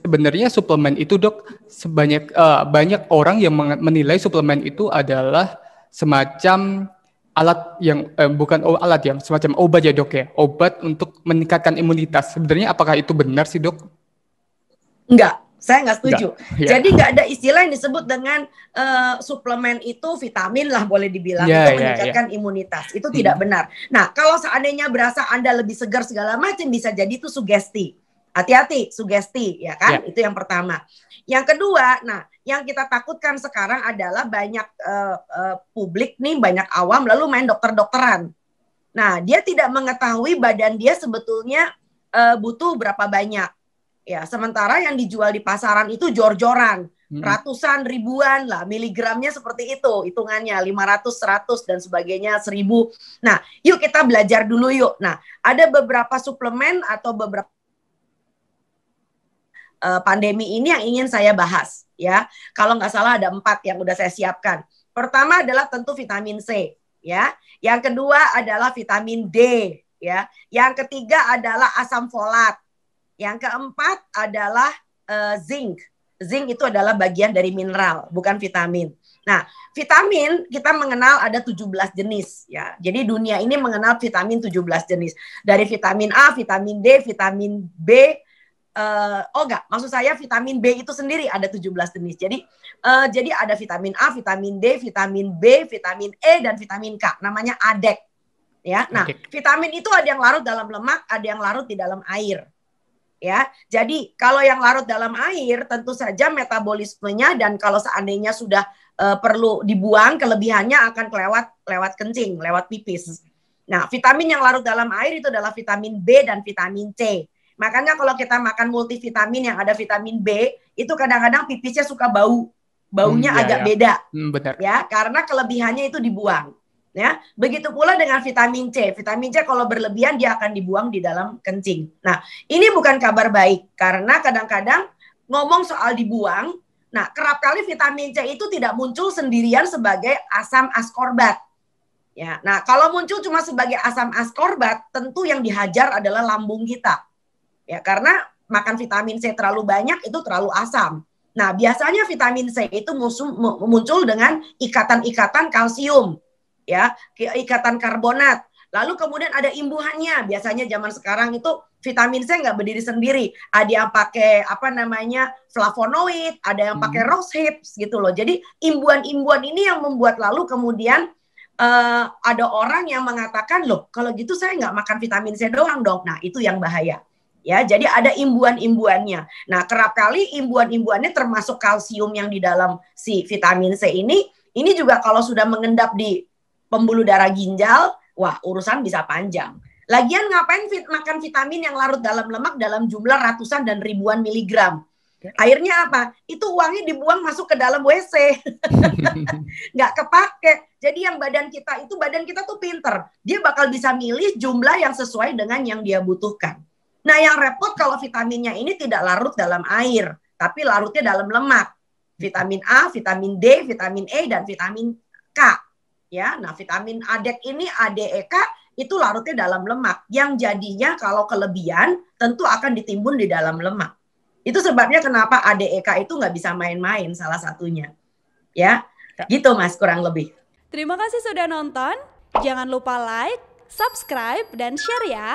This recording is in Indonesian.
sebenarnya suplemen itu dok, banyak orang yang menilai suplemen itu adalah semacam alat yang bukan alat ya, semacam obat ya dok ya, obat untuk meningkatkan imunitas. Sebenarnya apakah itu benar sih dok? Enggak, saya nggak setuju. Ya. Jadi nggak ada istilah yang disebut dengan suplemen itu vitamin lah boleh dibilang Ya, itu ya, meningkatkan imunitas. Itu tidak benar. Nah, kalau seandainya berasa Anda lebih segar segala macam bisa jadi itu sugesti. Hati-hati, sugesti ya kan? Ya. Itu yang pertama. Yang kedua, nah yang kita takutkan sekarang adalah banyak publik nih, banyak awam lalu main dokter-dokteran. Nah, dia tidak mengetahui badan dia sebetulnya butuh berapa banyak. Ya, sementara yang dijual di pasaran itu jor-joran, ratusan, ribuan lah, miligramnya seperti itu, hitungannya 500, 100 dan sebagainya, 1000. Nah, yuk kita belajar dulu yuk. Nah, ada beberapa suplemen atau beberapa pandemi ini yang ingin saya bahas ya. Kalau nggak salah ada 4 yang udah saya siapkan. Pertama adalah tentu vitamin C ya. Yang kedua adalah vitamin D ya. Yang ketiga adalah asam folat. Yang keempat adalah zinc. Zinc itu adalah bagian dari mineral, bukan vitamin. Nah, vitamin kita mengenal ada 17 jenis ya. Jadi dunia ini mengenal vitamin 17 jenis. Dari vitamin A, vitamin D, vitamin B, maksud saya vitamin B itu sendiri ada 17 jenis. Jadi ada vitamin A, vitamin D, vitamin B, vitamin E dan vitamin K. Namanya ADEK. Ya. Nah, vitamin itu ada yang larut dalam lemak, ada yang larut di dalam air. Ya. Jadi kalau yang larut dalam air tentu saja metabolismenya dan kalau seandainya sudah perlu dibuang kelebihannya akan lewat kencing, lewat pipis. Nah, vitamin yang larut dalam air itu adalah vitamin B dan vitamin C. Makanya kalau kita makan multivitamin yang ada vitamin B, itu kadang-kadang pipisnya suka baunya agak beda. Benar. Ya, karena kelebihannya itu dibuang. Ya, begitu pula dengan vitamin C. Vitamin C kalau berlebihan dia akan dibuang di dalam kencing. Nah, ini bukan kabar baik karena kadang-kadang ngomong soal dibuang, nah kerap kali vitamin C itu tidak muncul sendirian sebagai asam askorbat. Ya, nah kalau muncul cuma sebagai asam askorbat, tentu yang dihajar adalah lambung kita. Ya, karena makan vitamin C terlalu banyak itu terlalu asam. Nah, biasanya vitamin C itu muncul dengan ikatan-ikatan kalsium, ya, ikatan karbonat. Lalu kemudian ada imbuhannya. Biasanya zaman sekarang itu vitamin C nggak berdiri sendiri. Ada yang pakai flavonoid, ada yang pakai rose hips gitu loh. Jadi imbuhan-imbuhan ini yang membuat lalu kemudian ada orang yang mengatakan loh, kalau gitu saya nggak makan vitamin C doang dong. Nah, itu yang bahaya. Ya, jadi ada imbuhan-imbuhannya. Nah, kerap kali imbuhan-imbuhannya termasuk kalsium yang di dalam si vitamin C ini juga kalau sudah mengendap di pembuluh darah ginjal, wah urusan bisa panjang. Lagian ngapain makan vitamin yang larut dalam lemak dalam jumlah ratusan dan ribuan miligram? Akhirnya apa? Itu uangnya dibuang masuk ke dalam WC. Nggak kepake. Jadi yang badan kita tuh pinter. Dia bakal bisa milih jumlah yang sesuai dengan yang dia butuhkan. Nah, yang repot kalau vitaminnya ini tidak larut dalam air, tapi larutnya dalam lemak. Vitamin A, vitamin D, vitamin E, dan vitamin K. Ya, nah vitamin ADEK ini, ADEK, itu larutnya dalam lemak. Yang jadinya kalau kelebihan, tentu akan ditimbun di dalam lemak. Itu sebabnya kenapa ADEK itu nggak bisa main-main salah satunya. Ya, gitu Mas, kurang lebih. Terima kasih sudah nonton. Jangan lupa like, subscribe, dan share ya.